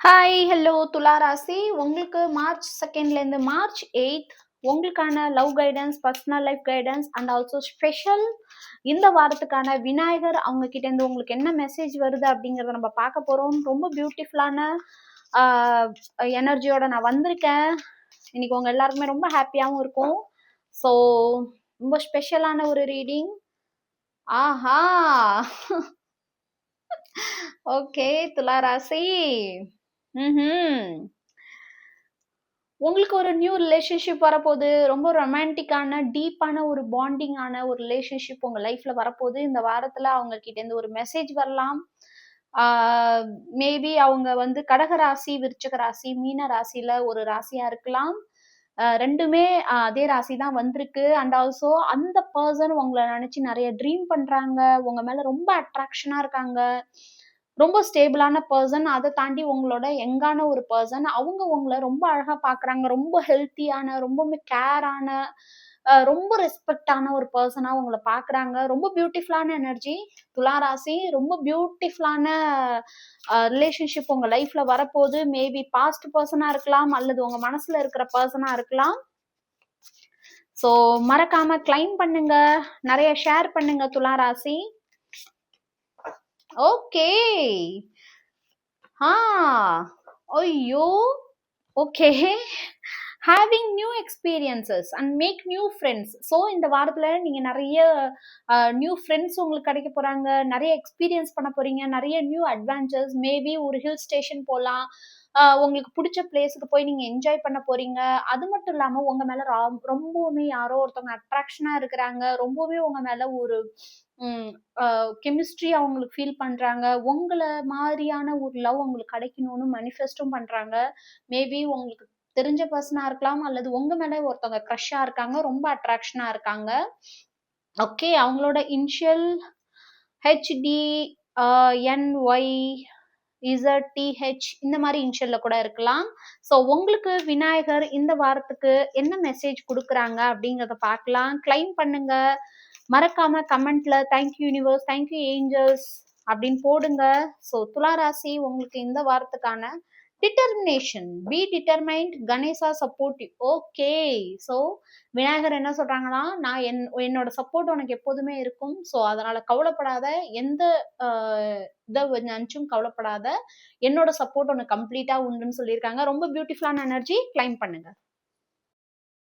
Hi, hello துலா ராசி. உங்களுக்கு March 2nd March 8th உங்களுக்கான love guidance, personal life guidance and also special இந்த வாரத்துக்கான விநாயகர் அவங்க கிட்ட இருந்து உங்களுக்கு என்ன மெசேஜ் வருது அப்படிங்கறத நம்ம பார்க்க போறோம். ரொம்ப பியூட்டிஃபுல்லான எனர்ஜியோட நான் வந்திருக்கேன். இன்னைக்கு உங்க எல்லாருக்குமே ரொம்ப ஹாப்பியாவும் இருக்கும். ஸோ ரொம்ப ஸ்பெஷலான ஒரு ரீடிங். ஆஹா ஓகே துலா ராசி. உங்களுக்கு ஒரு நியூ ரிலேஷன்ஷிப் வரப்போகுது. ரொம்ப ரொமான்டிக்கான, டீப்பான ஒரு பாண்டிங்கான ஒரு ரிலேஷன்ஷிப் உங்க லைஃப்ல வரப்போகுது. இந்த வாரத்துல அவங்க கிட்ட இருந்து ஒரு மெசேஜ் வரலாம். மேபி அவங்க வந்து கடக ராசி, விருச்சிக ராசி, மீன ராசியில ஒரு ராசியா இருக்கலாம். 2மே அதே ராசி தான் வந்திருக்கு. அண்ட் ஆல்சோ அந்த பர்சன் உங்கள நினைச்சு நிறைய ட்ரீம் பண்றாங்க. உங்க மேல ரொம்ப அட்ராக்ஷனா இருக்காங்க. ரொம்ப ஸ்டேபிளான பர்சன். அதை தாண்டி உங்களோட யங்கான ஒரு பர்சன். அவங்க உங்கள ரொம்ப அழகா பார்க்குறாங்க. ரொம்ப ஹெல்த்தியான, ரொம்பவுமே கேரான, ரொம்ப ரெஸ்பெக்டான ஒரு பர்சனா உங்கள பார்க்குறாங்க. ரொம்ப பியூட்டிஃபுல்லான எனர்ஜி. துலா ராசி. ரொம்ப பியூட்டிஃபுல்லான ரிலேஷன்ஷிப் உங்க லைஃப்ல வரப்போகுது. மேபி பாஸ்ட் பர்சனா இருக்கலாம், அல்லது உங்க மனசுல இருக்கிற பர்சனா இருக்கலாம். ஸோ மறக்காம கிளைம் பண்ணுங்க, நிறைய ஷேர் பண்ணுங்க துலா ராசி. ஓகே. ஐயோ okay. Having new experiences and make new friends. So இந்த வாரத்துல நீங்க நிறைய நியூ ஃப்ரெண்ட்ஸ் உங்களுக்கு கிடைக்க போறாங்க. நிறைய எக்ஸ்பீரியன்ஸ் பண்ண போறீங்க. நிறைய நியூ அட்வென்ச்சர்ஸ். மேபி ஒரு ஹில் ஸ்டேஷன் போகலாம். உங்களுக்கு பிடிச்ச பிளேஸுக்கு போய் நீங்க என்ஜாய் பண்ண போறீங்க. அது மட்டும் இல்லாம உங்க மேல ரொம்பவுமே யாரோ ஒருத்தவங்க அட்ராக்ஷனா இருக்கிறாங்க. ரொம்பவே உங்க மேல ஒரு கெமிஸ்ட்ரி அவங்களுக்கு ஃபீல் பண்றாங்க. உங்கள மாதிரியான ஒரு லவ் உங்களுக்கு கிடைக்கணும்னு மேனிஃபெஸ்டும் பண்றாங்க. மேபி உங்களுக்கு தெரிஞ்ச பர்சனா இருக்கலாம், அல்லது உங்க மேல ஒருத்தவங்க க்ரஷ்ஷா இருக்காங்க. ரொம்ப அட்ராக்ஷனா இருக்காங்க. ஓகே. அவங்களோட இனிஷியல் ஹெச்டி, என்ஒய், இசட்டிஹெச் இந்த மாதிரி இனிஷியல்ல கூட இருக்கலாம். ஸோ உங்களுக்கு விநாயகர் இந்த வாரத்துக்கு என்ன மெசேஜ் கொடுக்குறாங்க அப்படிங்கிறத பார்க்கலாம். கிளைம் பண்ணுங்க. மறக்காம கமெண்ட்ல தேங்க்யூ யூனிவர்ஸ், தேங்க்யூ ஏஞ்சல்ஸ் அப்படின்னு போடுங்க. ஸோ துலா ராசி உங்களுக்கு இந்த வாரத்துக்கான determination. Be determined, Ganesha supportive. Okay. So Vinayagar என்ன சொல்றாங்கன்னா, நான் என்னோட சப்போர்ட் உனக்கு எப்போதுமே இருக்கும். ஸோ அதனால கவலைப்படாத. எந்த இதை நினைச்சும் கவலைப்படாத. என்னோட சப்போர்ட் உனக்கு கம்ப்ளீட்டா உண்டுன்னு சொல்லியிருக்காங்க. ரொம்ப பியூட்டிஃபுல்லான எனர்ஜி. கிளைம் பண்ணுங்க.